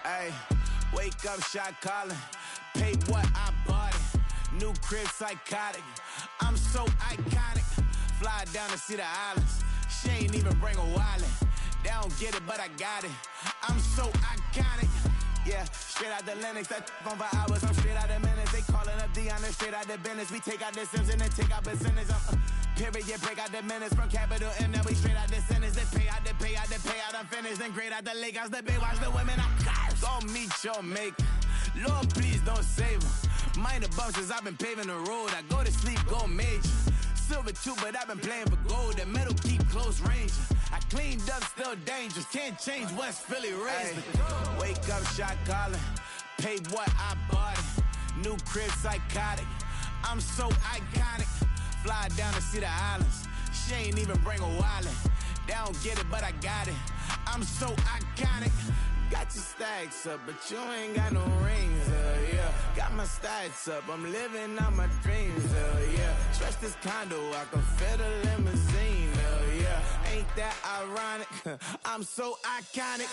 Ay, wake up, shot calling. Paid what I bought it. New crib, psychotic. I'm so iconic. Fly down to see the islands. She ain't even bring a wallet. They don't get it, but I got it. I'm so iconic. Yeah, straight out the Lennox. That on for hours. I'm straight out the minutes. They calling up Dion, straight out the business. We take out the Sims and then take out percentage. Period, break out the minutes from capital M. Now we straight out the sentence. They pay out, they pay out, they pay out. I'm finished. Then grade out the Lakers. The bay watch the women. I'm cars. Don't meet your mate. Lord, please don't save them. Minor bumps as I've been paving the road. I go to sleep, go major. Silver too, but I've been playing for gold. The metal keep close range. I cleaned up, still dangerous. Can't change West Philly raised. Wake up, shot calling. Paid what I bought it. New crib, psychotic. I'm so iconic. Fly down to see the islands. She ain't even bring a wallet. They don't get it, but I got it. I'm so iconic. Got your stacks up, but you ain't got no rings, yeah. Got my stacks up, I'm living out my dreams, yeah. Stretch this condo, I can fit a limousine, yeah. Ain't that ironic? I'm so iconic.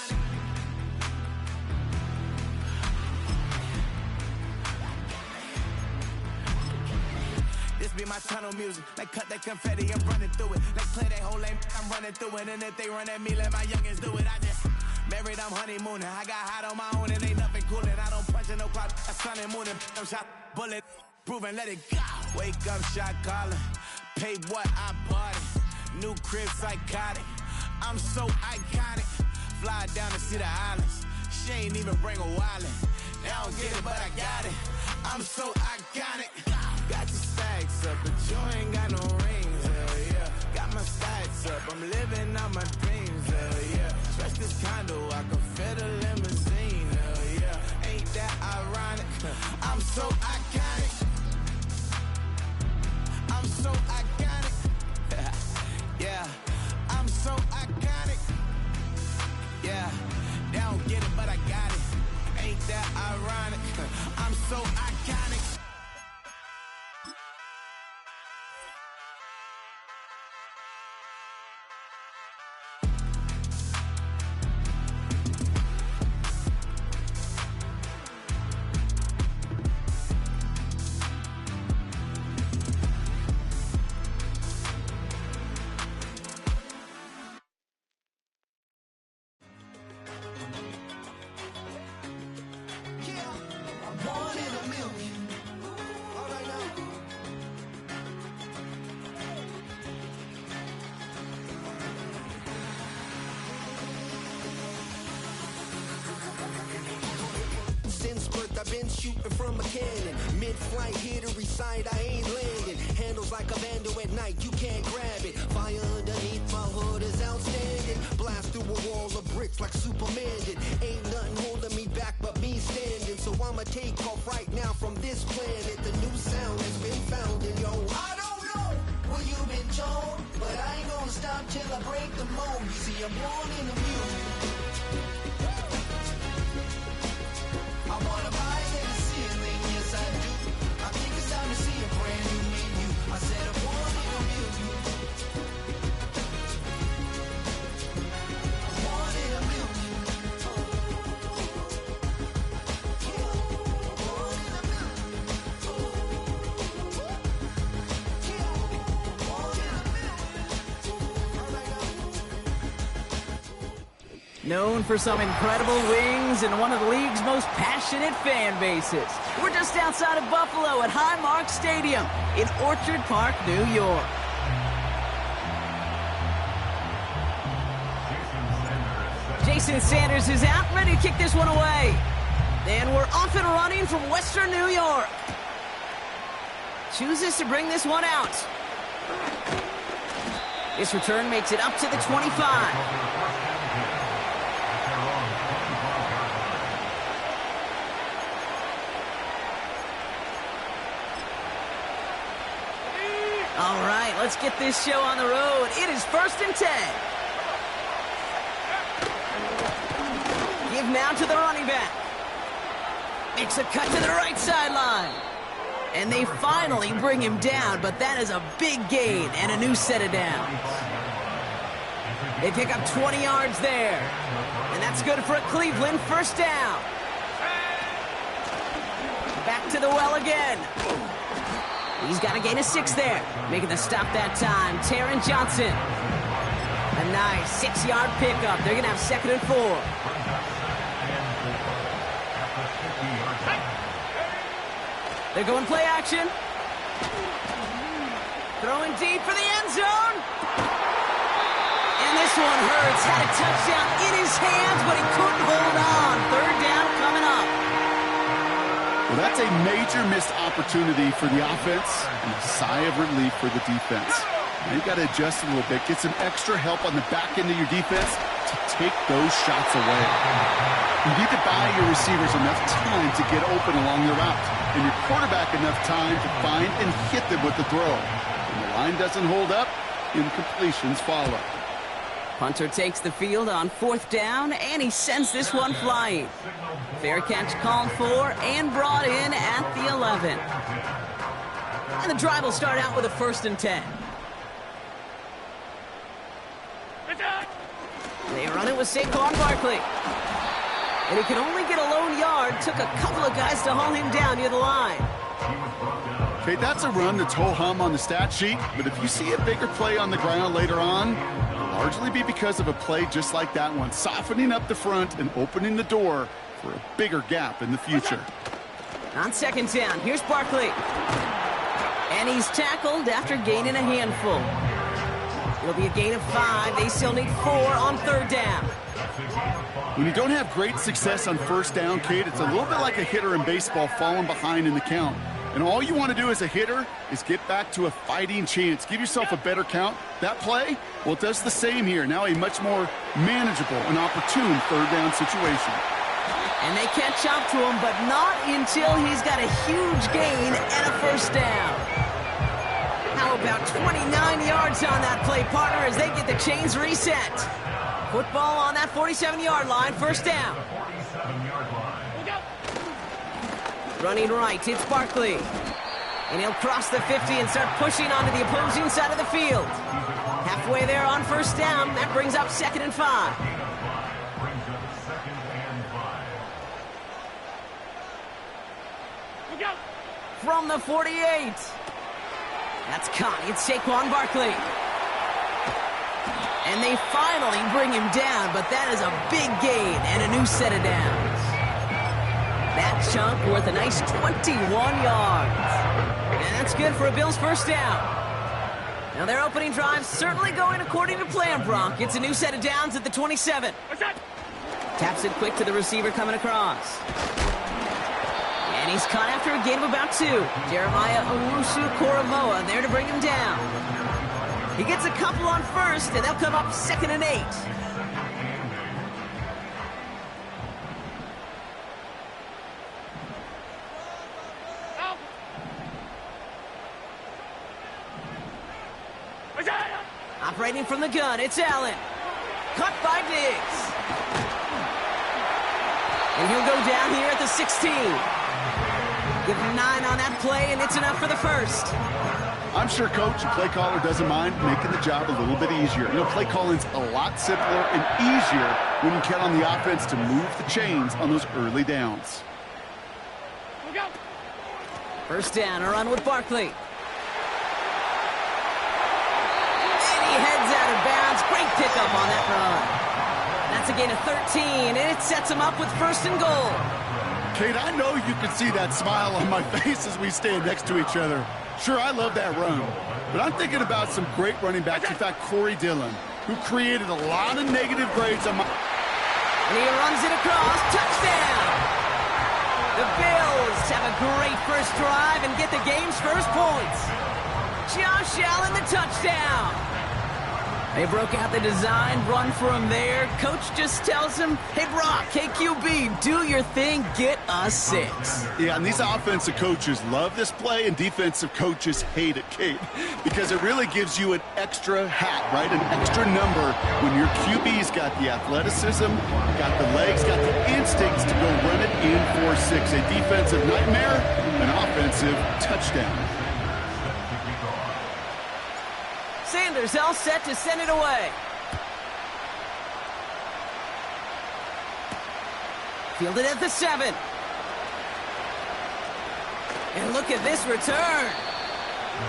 This be my tunnel music. Like cut that confetti, I'm running through it. Like clear that whole lane, I'm running through it. And if they run at me, let my youngins do it. I just married, I'm honeymooning. I got hot on my own and ain't nothing coolin'. I don't punch in no clock, a sun and moon. I'm shot, bullet, proven, let it go. Wake up, shot calling. Paid what I bought it. New crib, psychotic. I'm so iconic. Fly down to see the islands. She ain't even bring a wallet. They don't get it, but I got it. I'm so iconic. Got your stacks up, but you ain't got no rings, yeah. Got my stacks up, I'm living out my dreams, yeah. Stretch this condo, I can fit a limousine, yeah. Ain't that ironic? I'm so iconic. I'm so iconic. Yeah, I'm so iconic. Yeah, they don't get it, but I got it. Ain't that ironic? I'm so iconic. I've been shooting from a cannon. Mid-flight, here to recite, I ain't landing. Handles like a vandal at night, you can't grab it. Fire underneath my hood is outstanding. Blast through a wall of bricks like Superman did. Ain't nothing holding me back but me standing. So I'ma take off right now from this planet. The new sound has been found in yo. I don't know what you've been told, but I ain't gonna stop till I break the mold. You see, I'm born in the music. I wanna rise in the ceiling, yes I do. I think it's time to see a brand new menu. I said I want it on music. I want it on music. Known for some incredible wings and one of the league's most passionate fan bases. We're just outside of Buffalo at Highmark Stadium in Orchard Park, New York. Jason Sanders is out, ready to kick this one away. And we're off and running from Western New York. Chooses to bring this one out. This return makes it up to the 25. All right, let's get this show on the road. It is 1st and 10. Give now to the running back. Makes a cut to the right sideline. And they finally bring him down, but that is a big gain and a new set of downs. They pick up 20 yards there. And that's good for a Cleveland first down. Back to the well again. He's got a gain of 6 there. Making the stop that time, Taron Johnson. A nice 6-yard pickup. They're going to have 2nd and 4. They're going play action. Throwing deep for the end zone. And this one hurts. Had a touchdown in his hands, but he couldn't hold on. 3rd down coming up. Well, that's a major missed opportunity for the offense and a sigh of relief for the defense. Now you got to adjust a little bit, get some extra help on the back end of your defense to take those shots away. You need to buy your receivers enough time to get open along the route, and your quarterback enough time to find and hit them with the throw. When the line doesn't hold up, incompletions follow. Punter takes the field on 4th down, and he sends this one flying. Fair catch called for and brought in at the 11. And the drive will start out with a 1st and 10. They run it with Saquon Barkley. And he can only get a lone yard. Took a couple of guys to haul him down near the line. Okay, that's a run that's ho-hum on the stat sheet, but if you see a bigger play on the ground later on, it'll largely be because of a play just like that one, softening up the front and opening the door for a bigger gap in the future. On 2nd down, here's Barkley. And he's tackled after gaining a handful. It'll be a gain of 5. They still need 4 on 3rd down. When you don't have great success on 1st down, Kate, it's a little bit like a hitter in baseball falling behind in the count. And all you want to do as a hitter is get back to a fighting chance. Give yourself a better count. That play, well, it does the same here. Now a much more manageable and opportune 3rd down situation. And they catch up to him, but not until he's got a huge gain and a 1st down. How about 29 yards on that play, partner, as they get the chains reset. Football on that 47-yard line, 1st down. Running right, it's Barkley. And he'll cross the 50 and start pushing onto the opposing side of the field. Halfway there on 1st down, that brings up 2nd and 5. From the 48. That's caught. It's Saquon Barkley. And they finally bring him down, but that is a big gain and a new set of downs. That chunk worth a nice 21 yards. And that's good for a Bills 1st down. Now their opening drive certainly going according to plan, Bronk. It's a new set of downs at the 27. Taps it quick to the receiver coming across. And he's caught after a gain of about 2. Jeremiah Owusu-Koramoah there to bring him down. He gets a couple on 1st, and they'll come up 2nd and 8. Operating from the gun, it's Allen. Cut by Diggs. And he'll go down here at the 16. Give him 9 on that play, and it's enough for the 1st. I'm sure coach and play caller doesn't mind making the job a little bit easier. You know, play calling's a lot simpler and easier when you count on the offense to move the chains on those early downs. 1st down, a run with Barkley. And he heads out of bounds. Great pickup on that run. That's a gain of 13, and it sets him up with 1st and goal. Kate, I know you can see that smile on my face as we stand next to each other. Sure, I love that run, but I'm thinking about some great running backs. In fact, Corey Dillon, who created a lot of negative grades on my... And he runs it across. Touchdown! The Bills have a great first drive and get the game's first points. Josh Allen, the touchdown. They broke out the design run for him there. Coach just tells him, hey, Brock, KQB, do your thing, get us 6. Yeah, and these offensive coaches love this play, and defensive coaches hate it, Kate, because it really gives you an extra hat, right, an extra number when your QB's got the athleticism, got the legs, got the instincts to go run it in for 6. A defensive nightmare, an offensive touchdown. Sanders all set to send it away. Fielded at the 7. And look at this return.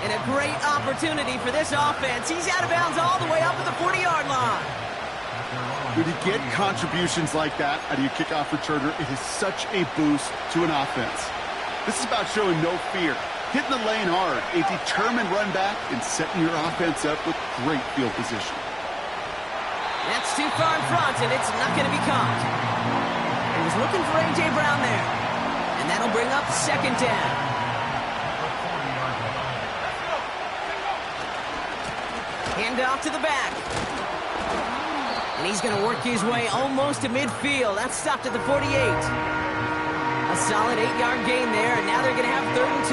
And a great opportunity for this offense. He's out of bounds all the way up at the 40-yard line. When you get contributions like that out of your kickoff returner, it is such a boost to an offense. This is about showing no fear, hitting the lane hard, a determined run back, and setting your offense up with great field position. That's too far in front, and it's not going to be caught. He was looking for A.J. Brown there. And that'll bring up second down. Hand off to the back. And he's going to work his way almost to midfield. That's stopped at the 48. A solid 8-yard gain there, and now they're going to have 3rd and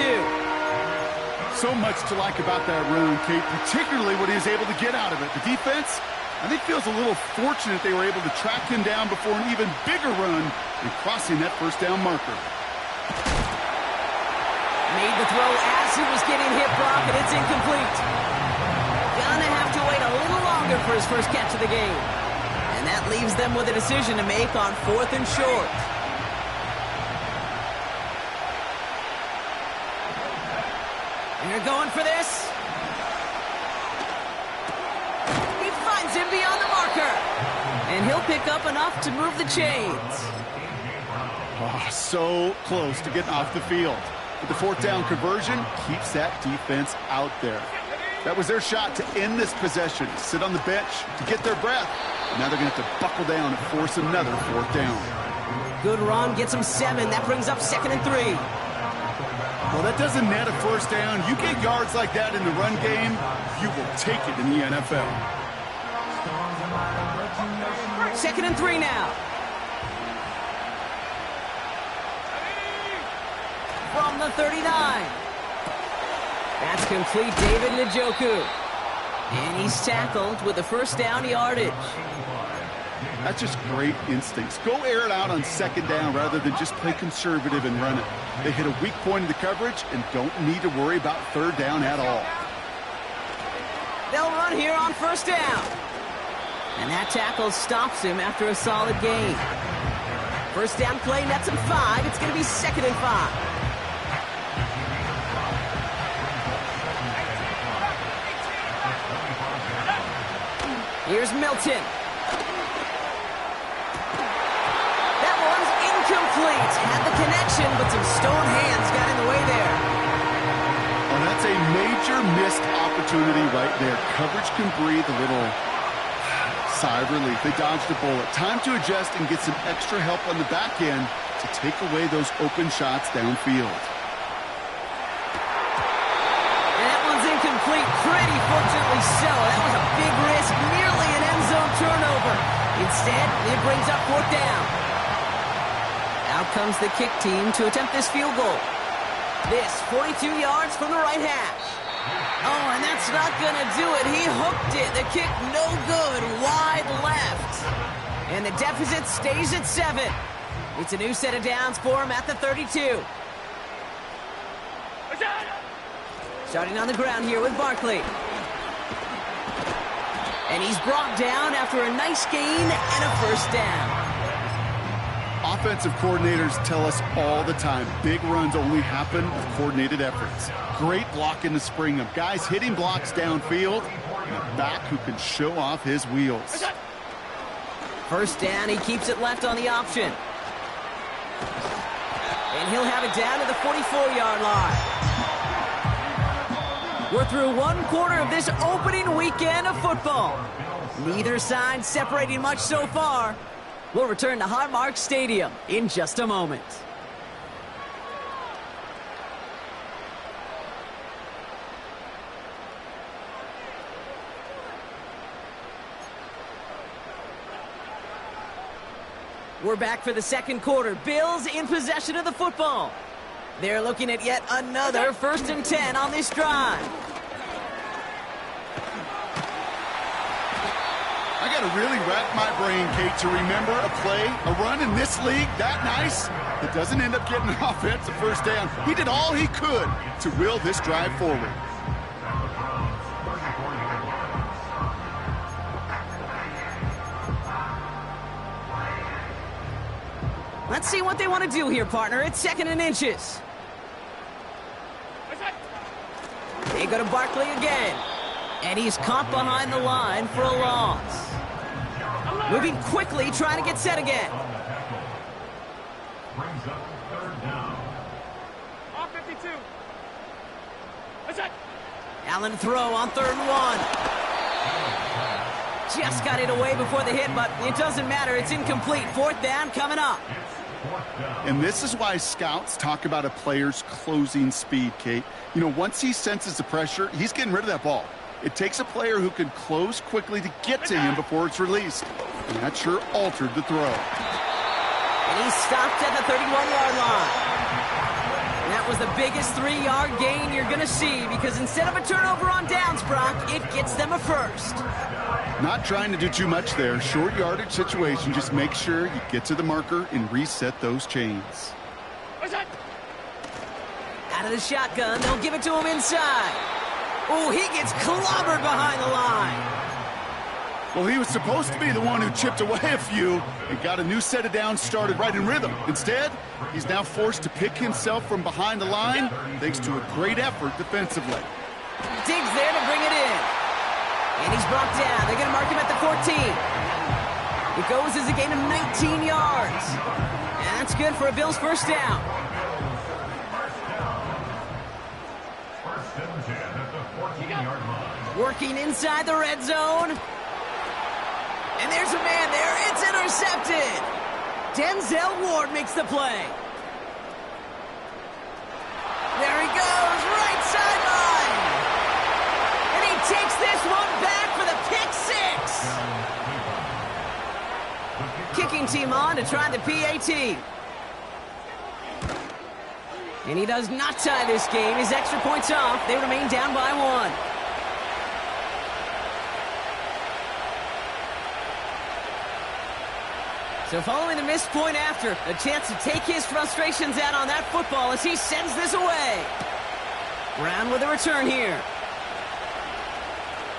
2. So much to like about that run, Kate, particularly what he was able to get out of it. The defense, I think, feels a little fortunate they were able to track him down before an even bigger run and crossing that first down marker. Made the throw as he was getting hit, Brock, and it's incomplete. Gonna have to wait a little longer for his first catch of the game. And that leaves them with a decision to make on 4th and short. They're going for this. He finds him beyond the marker. And he'll pick up enough to move the chains. Oh, so close to getting off the field. But the 4th down conversion keeps that defense out there. That was their shot to end this possession, sit on the bench to get their breath. Now they're going to have to buckle down and force another 4th down. Good run, gets him 7. That brings up 2nd and 3. Well, that doesn't net a first down. You get yards like that in the run game, you will take it in the NFL. 2nd and 3 now. From the 39. That's complete, David Njoku. And he's tackled with the first down yardage. That's just great instincts. Go air it out on 2nd down rather than just play conservative and run it. They hit a weak point in the coverage and don't need to worry about 3rd down at all. They'll run here on 1st down. And that tackle stops him after a solid gain. First down play nets him 5. It's going to be 2nd and 5. Here's Milton. That one's incomplete. Had the connection, but some stone hands got in the way there. Well, that's a major missed opportunity right there. Coverage can breathe a little sigh of relief. They dodged a bullet. Time to adjust and get some extra help on the back end to take away those open shots downfield. Incomplete, pretty fortunately so. That was a big risk, nearly an end zone turnover. Instead, it brings up 4th down. Out comes the kick team to attempt this field goal. This, 42 yards from the right hash. Oh, and that's not going to do it. He hooked it. The kick no good, wide left. And the deficit stays at 7. It's a new set of downs for him at the 32. Starting on the ground here with Barkley. And he's brought down after a nice gain and a first down. Offensive coordinators tell us all the time, big runs only happen with coordinated efforts. Great block in the spring of guys hitting blocks downfield and a back who can show off his wheels. First down, he keeps it left on the option. And he'll have it down to the 44-yard line. We're through 1 quarter of this opening weekend of football. Neither side separating much so far. We'll return to Highmark Stadium in just a moment. We're back for the 2nd quarter. Bills in possession of the football. They're looking at yet another 1st and 10 on this drive. I got to really rack my brain, Kate, to remember a play, a run in this league that nice that doesn't end up getting an offensive first down. He did all he could to will this drive forward. Let's see what they want to do here, partner. It's 2nd and inches. They go to Barkley again. And he's caught behind the line for a loss. Moving quickly, trying to get set again. Brings up 3rd down. On 52. Allen throw on 3rd and 1. Just got it away before the hit, but it doesn't matter. It's incomplete. 4th down coming up. And this is why scouts talk about a player's closing speed, Kate. You know, once he senses the pressure, he's getting rid of that ball. It takes a player who can close quickly to get to him before it's released. And that sure altered the throw. And he stopped at the 31-yard line. And that was the biggest 3-yard gain you're going to see, because instead of a turnover on downs, Brock, it gets them a first. Not trying to do too much there. Short yardage situation. Just make sure you get to the marker and reset those chains. Out of the shotgun, they'll give it to him inside. Oh, he gets clobbered behind the line. Well, he was supposed to be the one who chipped away a few and got a new set of downs started right in rhythm. Instead, he's now forced to pick himself from behind the line thanks to a great effort defensively. Diggs there to bring it in. And he's brought down. They're going to mark him at the 14. It goes as a gain of 19 yards. And that's good for a Bills first down. Working inside the red zone. And there's a man there. It's intercepted. Denzel Ward makes the play. There he goes, right sideline. And he takes this one back for the pick six. Kicking team on to try the PAT. And he does not tie this game. His extra points off. They remain down by 1. So following the missed point after, a chance to take his frustrations out on that football as he sends this away. Brown with a return here.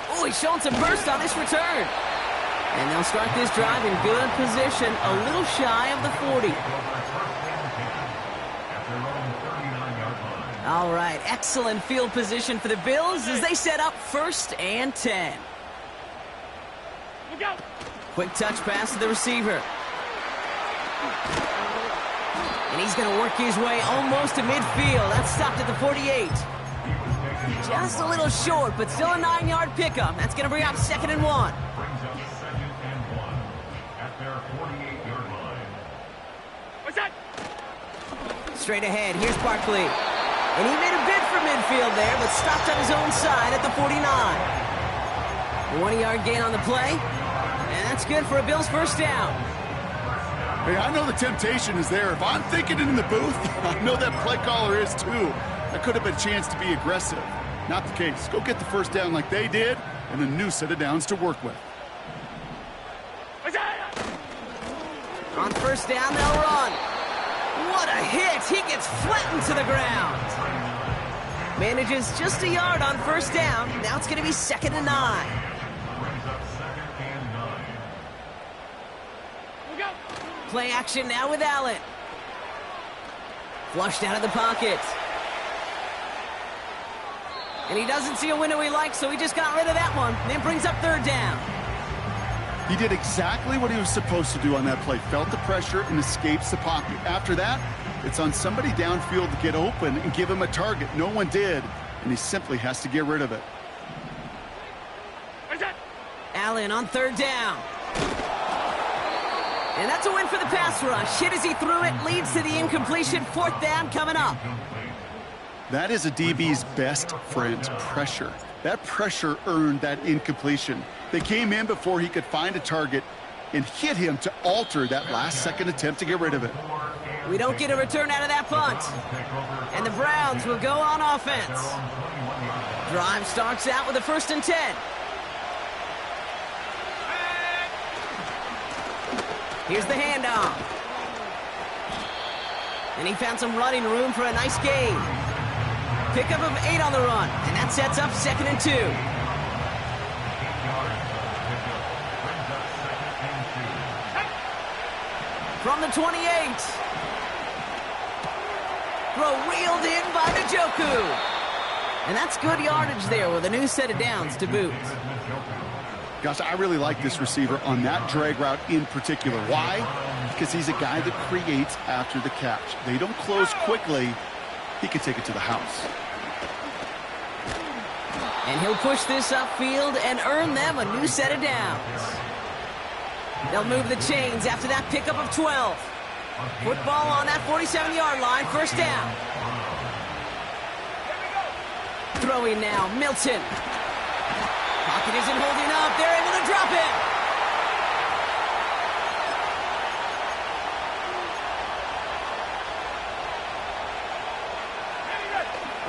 Oh, he's showing some burst on this return. And they'll start this drive in good position, a little shy of the 40. All right, excellent field position for the Bills as they set up 1st and 10. Quick touch pass to the receiver. And he's going to work his way almost to midfield. That's stopped at the 48. Just a little short, but still a 9-yard pickup. That's going to bring up 2nd and 1. Straight ahead, here's Barkley. And he made a bid for midfield there, but stopped on his own side at the 49. A 1-yard gain on the play. And that's good for a Bills first down. Hey, I know the temptation is there. If I'm thinking it in the booth, I know that play caller is too. That could have been a chance to be aggressive. Not the case. Go get the first down like they did, and a new set of downs to work with. On first down, they'll run. What a hit! He gets flattened to the ground. Manages just a yard on first down. Now it's going to be 2nd and 9. Play action now with Allen. Flushed out of the pocket. And he doesn't see a window he likes, so he just got rid of that one. Then brings up 3rd down. He did exactly what he was supposed to do on that play. Felt the pressure and escapes the pocket. After that, it's on somebody downfield to get open and give him a target. No one did, and he simply has to get rid of it. Allen on 3rd down. And that's a win for the pass rush. Hit as he threw it, leads to the incompletion. 4th down coming up. That is a DB's best friend, pressure. That pressure earned that incompletion. They came in before he could find a target and hit him to alter that last-second attempt to get rid of it. We don't get a return out of that punt. And the Browns will go on offense. Drive starts out with a 1st and 10. Here's the handoff. And he found some running room for a nice gain. Pickup of 8 on the run. And that sets up 2nd and 2. From the 28. throw reeled in by Njoku. And that's good yardage there with a new set of downs to boot. Gosh, I really like this receiver on that drag route in particular. Why? Because he's a guy that creates after the catch. They don't close quickly. He can take it to the house. And he'll push this upfield and earn them a new set of downs. They'll move the chains after that pickup of 12. Football on that 47-yard line, first down. Throwing now, Milton. Pocket isn't holding up. They're able to drop it.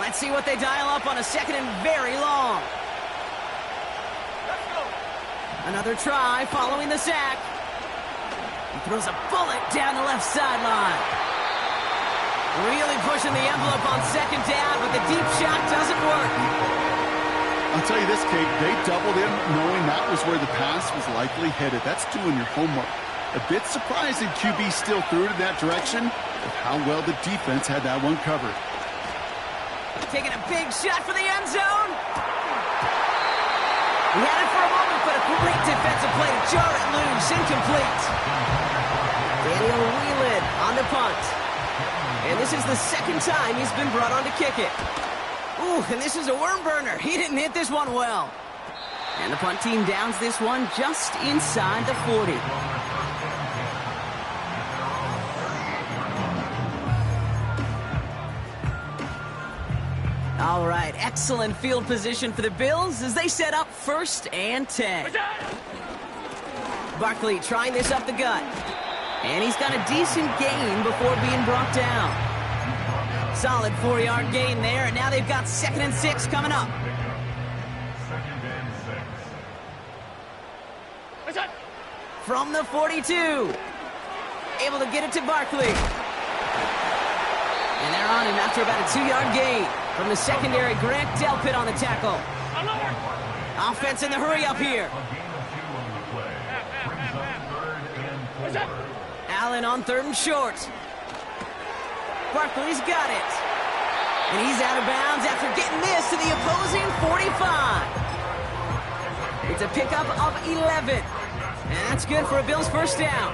Let's see what they dial up on a second and very long. Another try following the sack. He throws a bullet down the left sideline. Really pushing the envelope on second down, but the deep shot doesn't work. I'll tell you this, Kate, they doubled him knowing that was where the pass was likely headed. That's doing your homework. A bit surprising QB still threw it in that direction, with how well the defense had that one covered. Taking a big shot for the end zone. He had it for a moment, but a great defensive play to jar it loose. Incomplete. Daniel Whelan on the punt. And this is the second time he's been brought on to kick it. Ooh, and this is a worm burner. He didn't hit this one well. And the punt team downs this one just inside the 40. All right, excellent field position for the Bills as they set up 1st and 10. Barkley trying this up the gut. And he's got a decent gain before being brought down. Solid 4-yard gain there, and now they've got 2nd and 6 coming up. From the 42. Able to get it to Barkley. And they're on him after about a 2-yard gain. From the secondary, Grant Delpit on the tackle. Offense in the hurry up here. Allen on 3rd and short. Barkley's got it. And he's out of bounds after getting this to the opposing 45. It's a pickup of 11. And that's good for a Bills first down.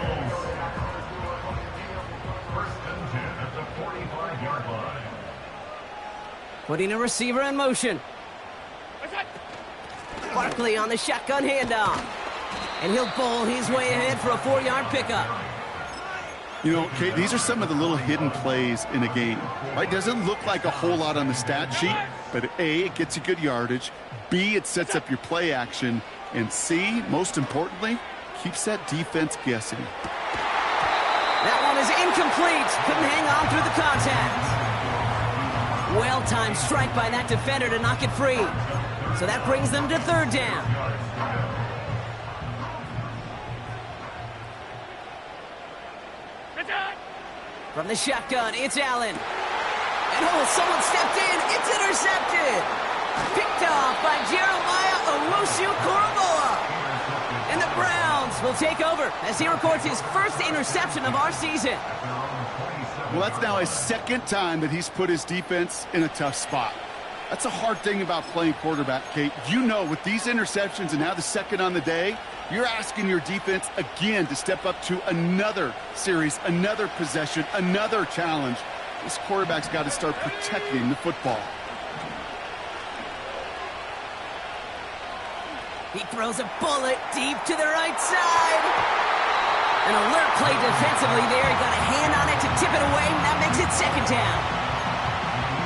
Putting a receiver in motion. Barkley on the shotgun handoff. And he'll bowl his way ahead for a 4-yard pickup. You know, Kate, these are some of the little hidden plays in a game. Right? Doesn't look like a whole lot on the stat sheet, but A, it gets you good yardage. B, it sets up your play action. And C, most importantly, keeps that defense guessing. That one is incomplete. Couldn't hang on through the contact. Well-timed strike by that defender to knock it free. So that brings them to 3rd down. From the shotgun, it's Allen. And someone stepped in. It's intercepted. Picked off by Jeremiah Owusu-Koramoah. And the Browns will take over as he records his first interception of our season. Well, that's now his 2nd time that he's put his defense in a tough spot. That's a hard thing about playing quarterback, Kate. You know, with these interceptions and now the 2nd on the day, you're asking your defense again to step up to another series, another possession, another challenge. This quarterback's got to start protecting the football. He throws a bullet deep to the right side. An alert play defensively there. He got a hand on it to tip it away, and that makes it 2nd down.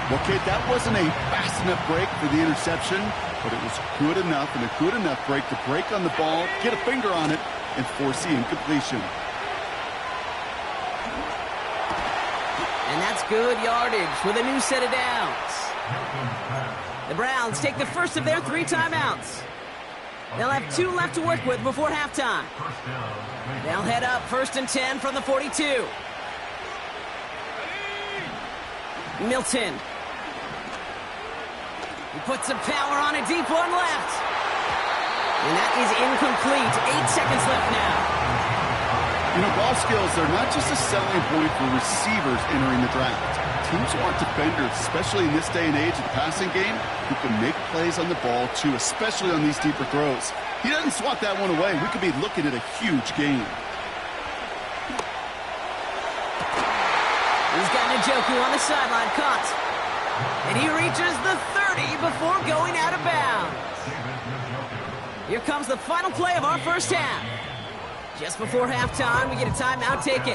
Well, Kate, that wasn't a fast enough break for the interception, but it was good enough and a good enough break to break on the ball, get a finger on it, and force the incompletion. And that's good yardage with a new set of downs. The Browns take the first of their 3 timeouts. They'll have 2 left to work with before halftime. They'll head up 1st and 10 from the 42. Milton. He puts some power on a deep one left. And that is incomplete. 8 seconds left now. You know, ball skills are not just a selling point for receivers entering the draft. Teams want defenders, especially in this day and age of the passing game, who can make plays on the ball, too, especially on these deeper throws. He doesn't swat that one away. We could be looking at a huge game. He's got Njoku on the sideline, caught. And he reaches the 30 before going out of bounds. Here comes the final play of our first half. Just before halftime, we get a timeout taken.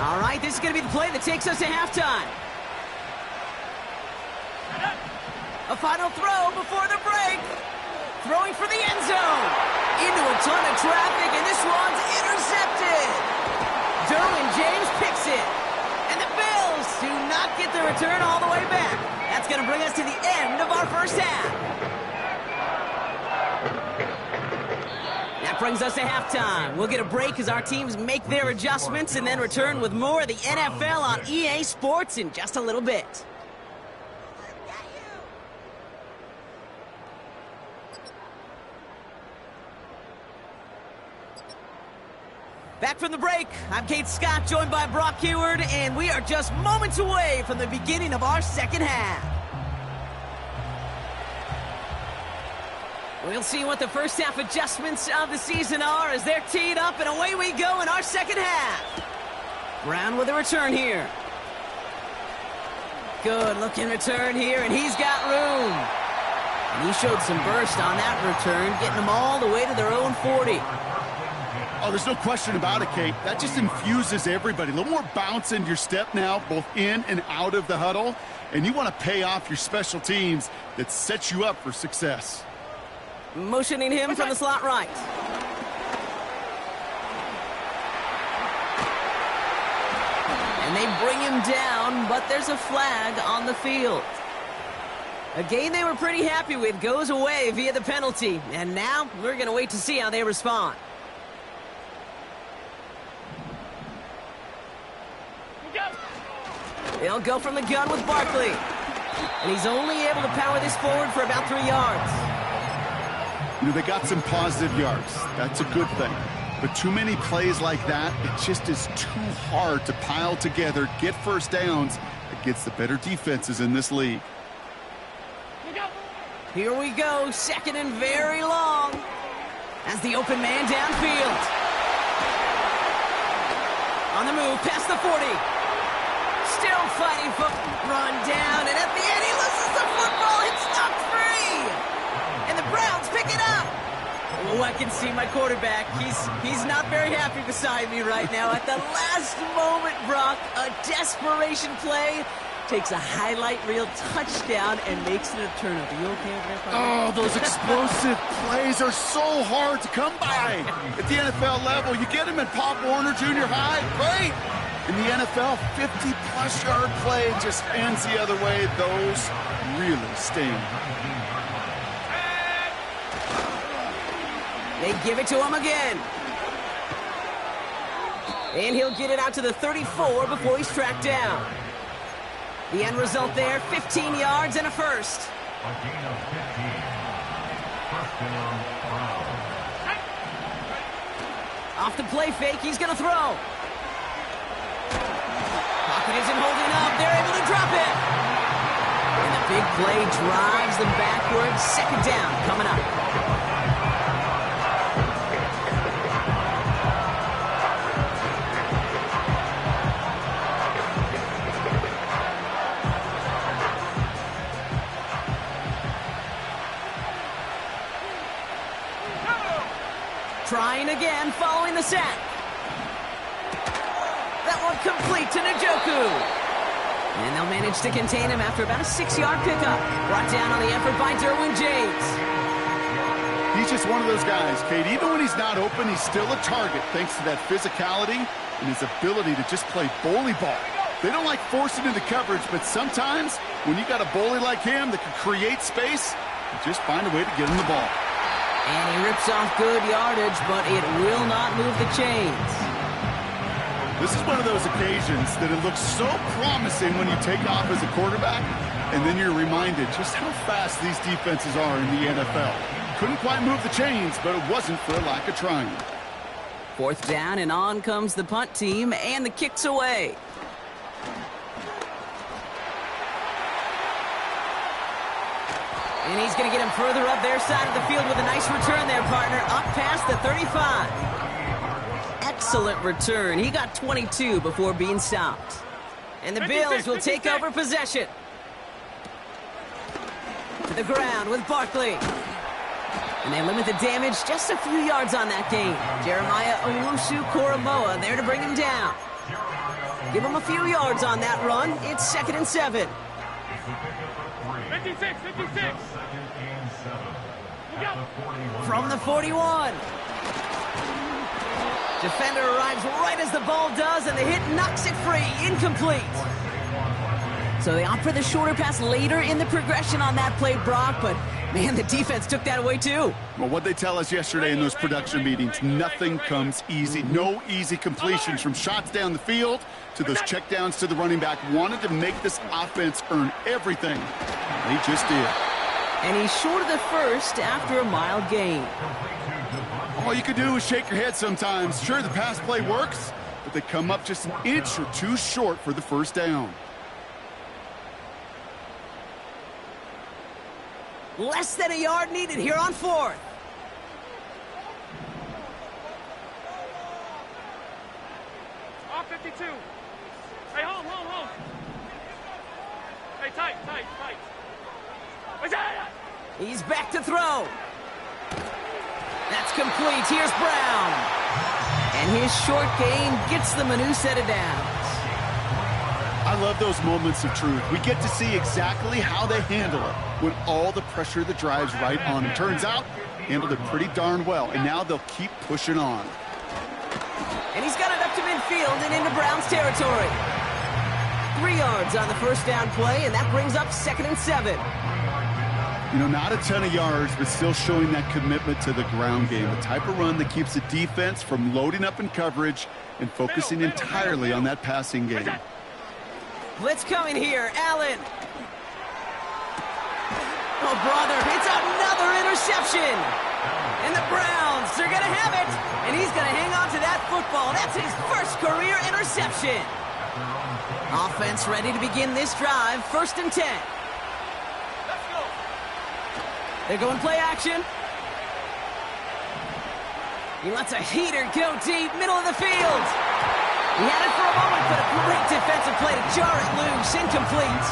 All right, this is going to be the play that takes us to halftime. A final throw before the break. Throwing for the end zone. Into a ton of traffic, and this one's intercepted. Derwin James picks it. And the Bills do not get the return all the way back. That's going to bring us to the end of our first half. That brings us to halftime. We'll get a break as our teams make their adjustments and then return with more of the NFL on EA Sports in just a little bit. Back from the break, I'm Kate Scott, joined by Brock Heward, and we are just moments away from the beginning of our second half. We'll see what the first half adjustments of the season are as they're teed up, and away we go in our second half. Brown with a return here. Good looking return here, and he's got room. And he showed some burst on that return, getting them all the way to their own 40. Oh, there's no question about it, Kate. That just infuses everybody. A little more bounce in your step now, both in and out of the huddle. And you want to pay off your special teams that sets you up for success. Motioning him from the slot right. And they bring him down, but there's a flag on the field. A game they were pretty happy with goes away via the penalty. And now we're going to wait to see how they respond. They'll go from the gun with Barkley. And he's only able to power this forward for about 3 yards. You know, they got some positive yards. That's a good thing. But too many plays like that, it just is too hard to pile together, get first downs against the better defenses in this league. Here we go, second and very long. As the open man downfield. On the move, past the 40. Still fighting for run down, and at the end he loses the football. It's knocked free, and the Browns pick it up. Oh, I can see my quarterback. He's not very happy beside me right now. At the last moment, Brock, a desperation play, takes a highlight reel touchdown and makes it a turnover. You okay over there, partner? Oh, those explosive plays are so hard to come by at the NFL level. You get them at Pop Warner Junior High, great. In the NFL, 50-plus yard play just ends the other way. Those really sting. They give it to him again. And he'll get it out to the 34 before he's tracked down. The end result there, 15 yards and a first. Off the play fake, he's going to throw. Pocket isn't holding up. They're able to drop it. And the big play drives them backwards. Second down coming up. Trying again following the sack. That one complete to Njoku. And they'll manage to contain him after about a 6-yard pickup. Brought down on the effort by Derwin James. He's just one of those guys, Kate. Even when he's not open, he's still a target thanks to that physicality and his ability to just play bully ball. They don't like forcing into coverage, but sometimes when you got a bully like him that can create space, you just find a way to get him the ball. And he rips off good yardage, but it will not move the chains. This is one of those occasions that it looks so promising when you take off as a quarterback, and then you're reminded just how fast these defenses are in the NFL. Couldn't quite move the chains, but it wasn't for a lack of trying. 4th down, and on comes the punt team, and the kick's away. And he's going to get him further up their side of the field with a nice return there, partner, up past the 35. Excellent return. He got 22 before being stopped. And the Bills will take over possession. To the ground with Barkley. And they limit the damage just a few yards on that gain. Jeremiah Owusu-Koramoah there to bring him down. Give him a few yards on that run. It's 2nd and 7. 56. From the 41. Defender arrives right as the ball does, and the hit knocks it free. Incomplete. So they opt for the shorter pass later in the progression on that play, Brock, but man, the defense took that away too. Well, what they tell us yesterday in those production meetings, nothing comes easy. No easy completions, from shots down the field to those checkdowns to the running back. Wanted to make this offense earn everything. They just did. And he's short of the first after a mild gain. All you can do is shake your head sometimes. Sure, the pass play works, but they come up just an inch or two short for the first down. Less than a yard needed here on 4th. Off 52. Hey, home. Hey, tight. He's back to throw. That's complete. Here's Brown. And his short gain gets them a new set of downs. I love those moments of truth. We get to see exactly how they handle it when all the pressure that drives right on them. Turns out, handled it pretty darn well, and now they'll keep pushing on. And he's got it up to midfield and into Brown's territory. 3 yards on the first down play, and that brings up 2nd and 7. You know, not a ton of yards, but still showing that commitment to the ground game. The type of run that keeps the defense from loading up in coverage and focusing entirely on that passing game. Blitz coming here. Allen. Oh, brother. It's another interception. And the Browns, they're going to have it. And he's going to hang on to that football. That's his first career interception. Offense ready to begin this drive. 1st and 10. They're going play action. He lets a heater go deep, middle of the field. He had it for a moment, but a great defensive play to jar it loose. Incomplete.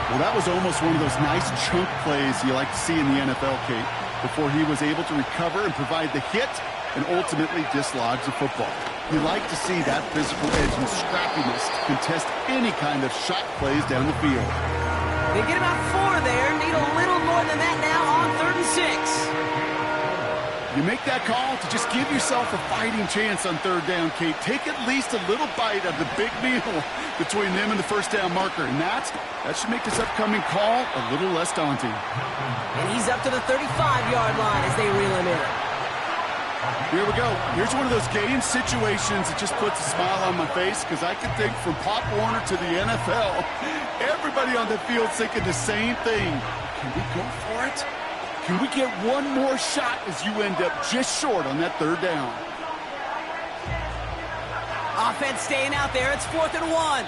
Well, that was almost one of those nice chunk plays you like to see in the NFL, Kate, before he was able to recover and provide the hit and ultimately dislodge the football. You like to see that physical edge and scrappiness to contest any kind of shot plays down the field. They get about 4 there. Need a little more than that now on 3rd and 6. You make that call to just give yourself a fighting chance on 3rd down, Kate. Take at least a little bite of the big meal between them and the first down marker. And that should make this upcoming call a little less daunting. And he's up to the 35-yard line as they reel him in. Here we go. Here's one of those game situations that just puts a smile on my face, because I can think from Pop Warner to the NFL, everybody on the field thinking the same thing. Can we go for it? Can we get one more shot as you end up just short on that 3rd down? Offense staying out there. It's 4th and 1.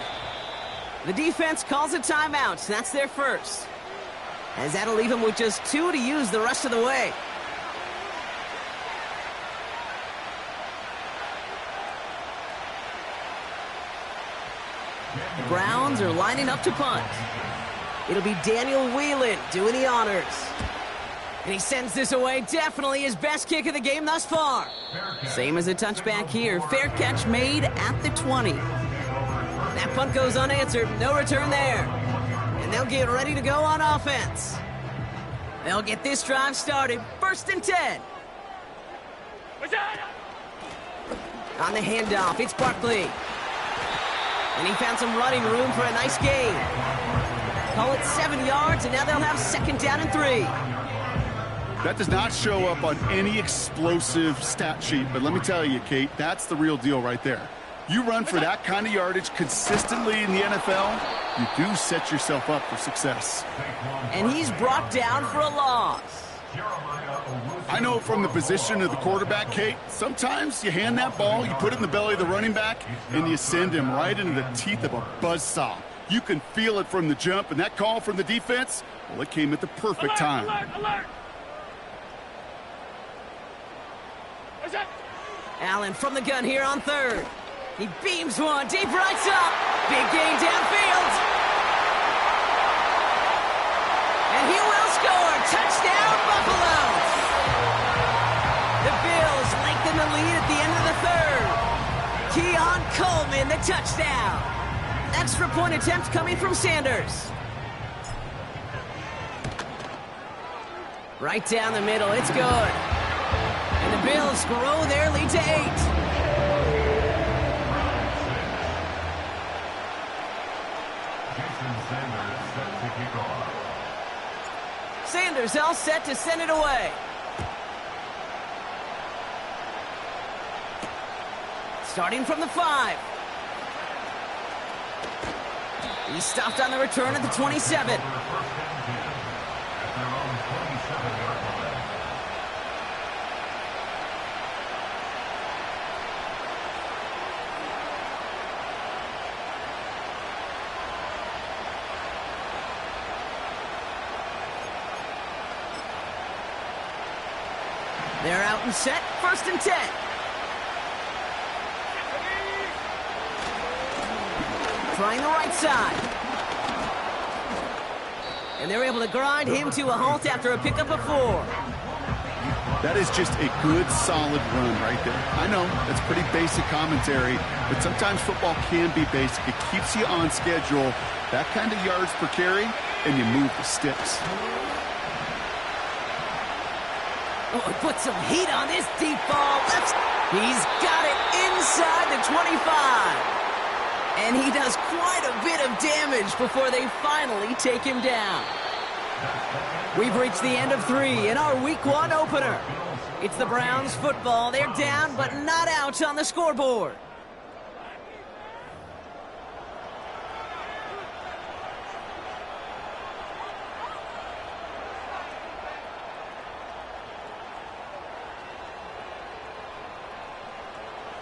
The defense calls a timeout. That's their first. As that'll leave them with just 2 to use the rest of the way. The Browns are lining up to punt. It'll be Daniel Whelan doing the honors. And he sends this away. Definitely his best kick of the game thus far. Same as a touchback here. Fair catch made at the 20. That punt goes unanswered. No return there. And they'll get ready to go on offense. They'll get this drive started. 1st and 10. On the handoff, it's Barkley. And he found some running room for a nice gain. Call it 7 yards, and now they'll have 2nd down and 3. That does not show up on any explosive stat sheet, but let me tell you, Kate, that's the real deal right there. You run for that kind of yardage consistently in the NFL, you do set yourself up for success. And he's brought down for a loss. I know from the position of the quarterback, Kate, sometimes you hand that ball, you put it in the belly of the running back, and you send him right into the teeth of a buzzsaw. You can feel it from the jump, and that call from the defense, well, it came at the perfect time. Alert! What's that? Allen from the gun here on third. He beams one, deep right up. Big gain downfield. And he will score. Touchdown, Buffalo. The Bills lengthen the lead at the end of the third. Keon Coleman, the touchdown. Extra point attempt coming from Sanders. Right down the middle, it's good. And the Bills grow their lead to 8. Sanders all set to send it away. Starting from the 5. He stopped on the return at the 27. They're out and set, 1st and 10. Trying the right side. And they're able to grind him to a halt after a pickup of 4. That is just a good, solid run right there. I know, that's pretty basic commentary, but sometimes football can be basic. It keeps you on schedule, that kind of yards per carry, and you move the sticks. Oh, he put some heat on this deep ball. He's got it inside the 25. And he does quite a bit of damage before they finally take him down. We've reached the end of 3 in our Week 1 opener. It's the Browns football. They're down, but not out on the scoreboard.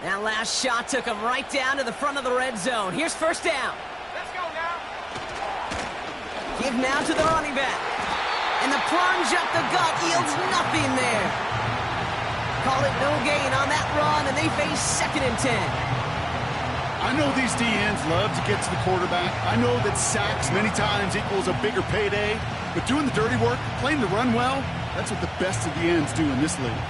That last shot took him right down to the front of the red zone. Here's 1st down. Let's go now. Give now to the running back. And the plunge up the gut yields nothing there. Call it no gain on that run, and they face 2nd and 10. I know these DNs love to get to the quarterback. I know that sacks many times equals a bigger payday. But doing the dirty work, playing the run well, that's what the best of the ends do in this league.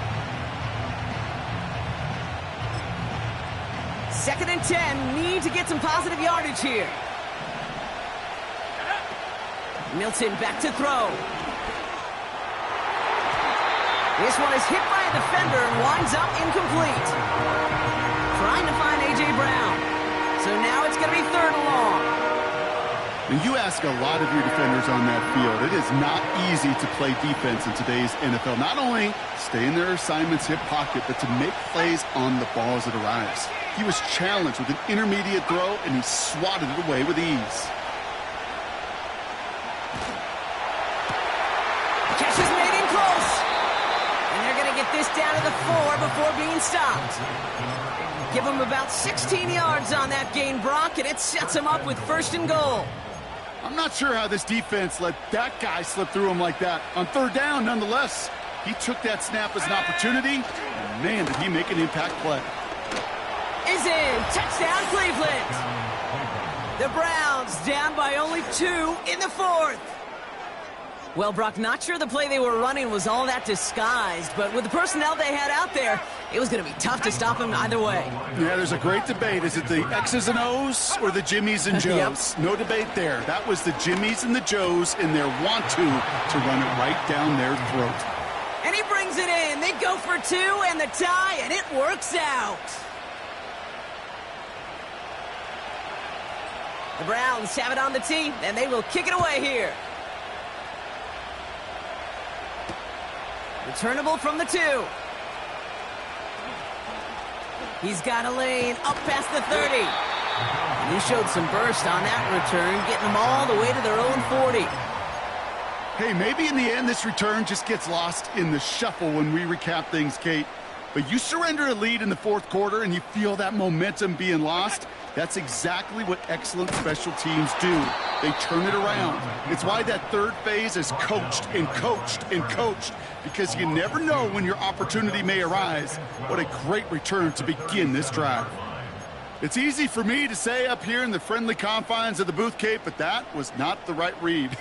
2nd and 10, need to get some positive yardage here. Milton back to throw. This one is hit by a defender and winds up incomplete. Trying to find A.J. Brown. So now it's going to be 3rd and long. And you ask a lot of your defenders on that field. It is not easy to play defense in today's NFL. Not only stay in their assignment's hip pocket, but to make plays on the ball as it arrives. He was challenged with an intermediate throw, and he swatted it away with ease. Catch is made in close. And they're going to get this down to the 4 before being stopped. Give him about 16 yards on that gain, Brock, and it sets him up with 1st and goal. I'm not sure how this defense let that guy slip through him like that. On 3rd down, nonetheless, he took that snap as an opportunity, and man, did he make an impact play. Is in. Touchdown, Cleveland. The Browns down by only 2 in the 4th. Well, Brock, not sure the play they were running was all that disguised, but with the personnel they had out there, it was going to be tough to stop him either way. Yeah, there's a great debate. Is it the X's and O's or the Jimmies and Joes? Yep. No debate there. That was the Jimmies and the Joes in their want-to run it right down their throat. And he brings it in. They go for 2 and the tie, and it works out. The Browns have it on the tee, and they will kick it away here. Returnable from the 2. He's got a lane up past the 30. And he showed some burst on that return, getting them all the way to their own 40. Hey, maybe in the end this return just gets lost in the shuffle when we recap things, Kate. But you surrender a lead in the fourth quarter and you feel that momentum being lost. That's exactly what excellent special teams do. They turn it around. It's why that third phase is coached and coached and coached, because you never know when your opportunity may arise. What a great return to begin this drive. It's easy for me to say up here in the friendly confines of the booth, Kate, but that was not the right read.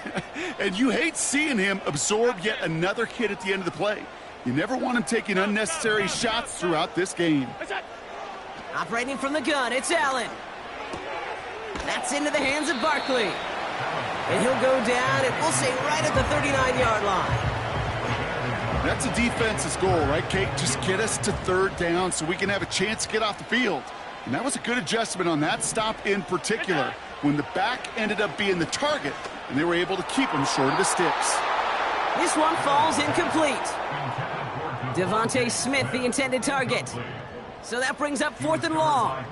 And you hate seeing him absorb yet another hit at the end of the play. You never want him taking unnecessary shots throughout this game. Operating from the gun, it's Allen. That's into the hands of Barkley. And he'll go down, and we'll say right at the 39-yard line. That's a defense's goal, right, Kate? Just get us to third down so we can have a chance to get off the field. And that was a good adjustment on that stop in particular, when the back ended up being the target, and they were able to keep him short of the sticks. This one falls incomplete. Devontae Smith, the intended target. So that brings up 4th and long.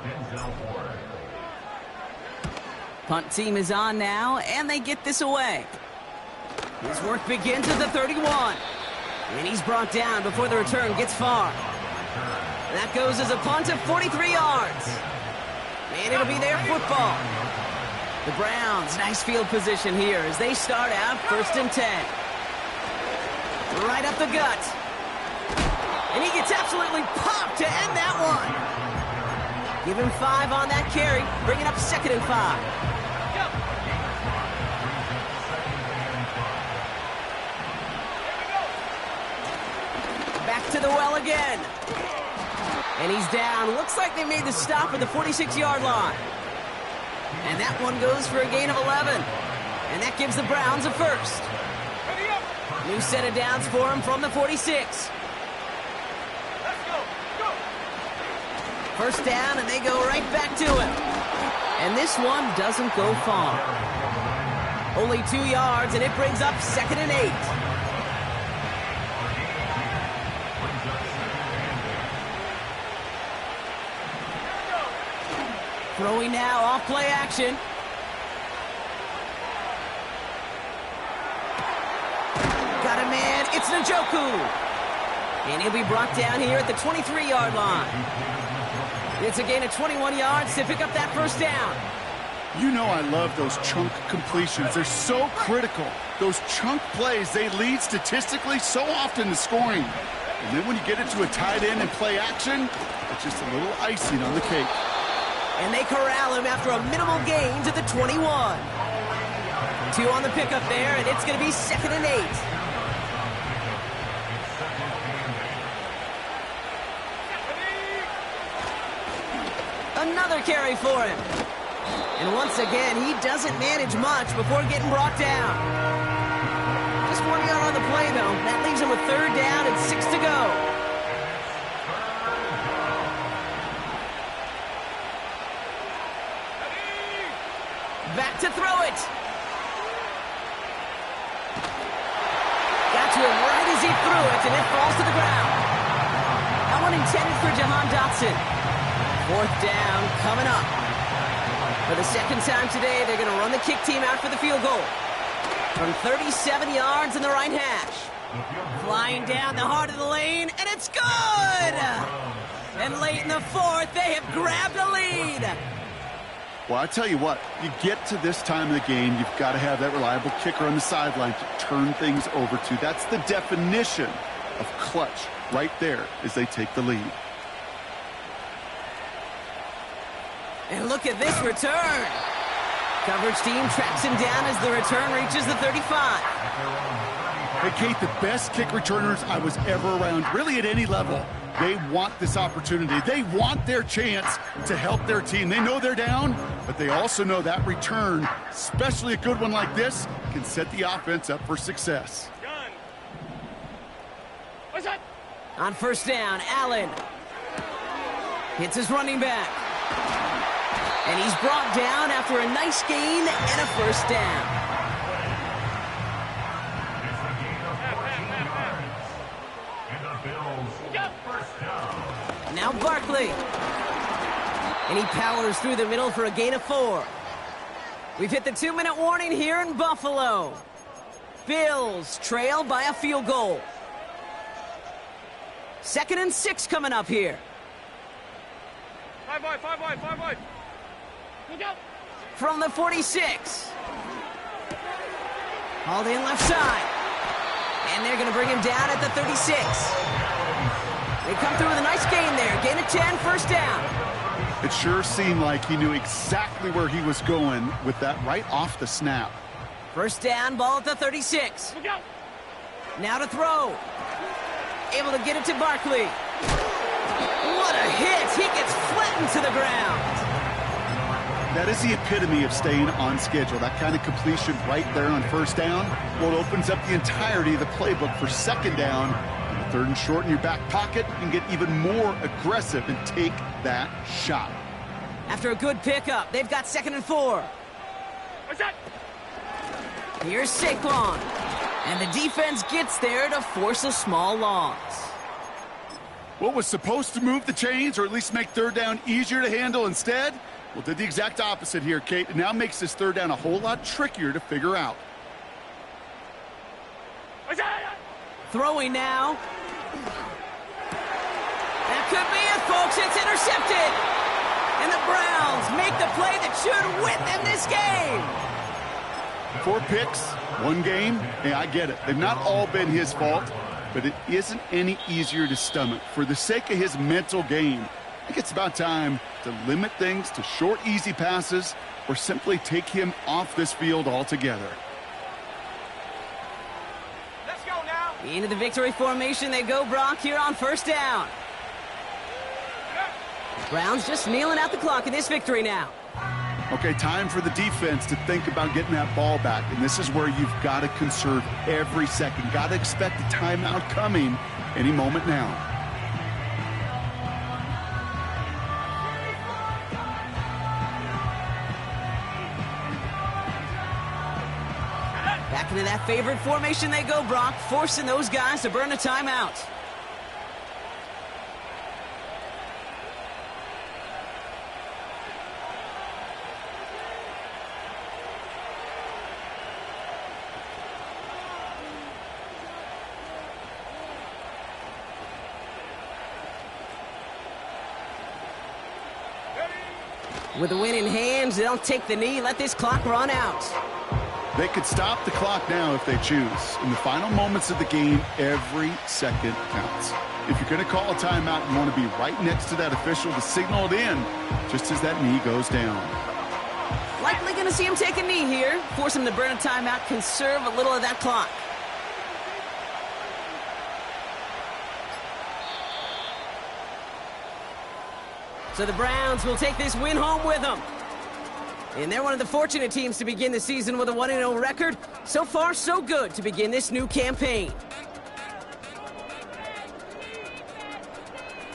Punt team is on now, and they get this away. His work begins at the 31. And he's brought down before the return gets far. That goes as a punt of 43 yards. And it'll be their football. The Browns, nice field position here as they start out 1st and 10. Right up the gut. And he gets absolutely popped to end that one. Give him 5 on that carry, bringing up 2nd and 5. Back to the well again. And he's down. Looks like they made the stop at the 46-yard line. And that one goes for a gain of 11. And that gives the Browns a first. New set of downs for him from the 46. First down, and they go right back to him. And this one doesn't go far. Only 2 yards, and it brings up 2nd and 8. Throwing now off play action. Got a man, it's Njoku. And he'll be brought down here at the 23-yard line. It's a gain of 21 yards to pick up that first down. You know I love those chunk completions. They're so critical. Those chunk plays, they lead statistically so often to scoring. And then when you get it to a tight end and play action, it's just a little icing on the cake. And they corral him after a minimal gain to the 21. 2 on the pickup there, and it's going to be 2nd and 8. Another carry for him. And once again, he doesn't manage much before getting brought down. Just 1 yard on the play, though. That leaves him with 3rd down and 6 to go. Back to throw it. Got to him right as he threw it, and it falls to the ground. That one intended for Jahan Dotson. 4th down coming up. For the 2nd time today, they're going to run the kick team out for the field goal. From 37 yards in the right hash. Flying down the heart of the lane, and it's good! And late in the 4th, they have grabbed a lead. Well, I tell you what, you get to this time of the game, you've got to have that reliable kicker on the sideline to turn things over to. That's the definition of clutch right there as they take the lead. And look at this return. Coverage team tracks him down as the return reaches the 35. Hey, Kate, the best kick returners I was ever around, really at any level, they want this opportunity. They want their chance to help their team. They know they're down, but they also know that return, especially a good one like this, can set the offense up for success. What's that? On 1st down, Allen hits his running back. And he's brought down after a nice gain and a 1st down. Now Barkley. And he powers through the middle for a gain of 4. We've hit the 2-minute warning here in Buffalo. Bills trail by a field goal. 2nd and 6 coming up here. 5 wide. Look out. From the 46. Hauled in left side. And they're going to bring him down at the 36. They come through with a nice gain there. Gain of 10, first down. It sure seemed like he knew exactly where he was going with that right off the snap. First down, ball at the 36. Look out. Now to throw. Able to get it to Barkley. What a hit! He gets flattened to the ground. That is the epitome of staying on schedule. That kind of completion right there on first down. Well, it opens up the entirety of the playbook for second down. 3rd and short in your back pocket. You can get even more aggressive and take that shot. After a good pickup, they've got 2nd and 4. What's that? Here's Saquon. And the defense gets there to force a small loss. What was supposed to move the chains or at least make third down easier to handle instead? Well, did the exact opposite here, Kate. It now makes this third down a whole lot trickier to figure out. What's that? Throwing now. That could be it, folks. It's intercepted. And the Browns make the play that should win them this game. 4 picks, 1 game. Hey, I get it. They've not all been his fault, but it isn't any easier to stomach. For the sake of his mental game, I think it's about time to limit things to short, easy passes or simply take him off this field altogether. Let's go now. Into the victory formation they go, Brock, here on first down. Browns just kneeling out the clock in this victory now. Okay, time for the defense to think about getting that ball back. And this is where you've got to conserve every second. Got to expect a timeout coming any moment now. Back into that favorite formation they go, Brock, forcing those guys to burn a timeout. With the win in hands, they'll take the knee, let this clock run out. They could stop the clock now if they choose. In the final moments of the game, every second counts. If you're going to call a timeout, you want to be right next to that official to signal it in just as that knee goes down. Likely going to see him take a knee here. Force him to burn a timeout, conserve a little of that clock. So the Browns will take this win home with them. And they're one of the fortunate teams to begin the season with a 1-0 record. So far, so good to begin this new campaign.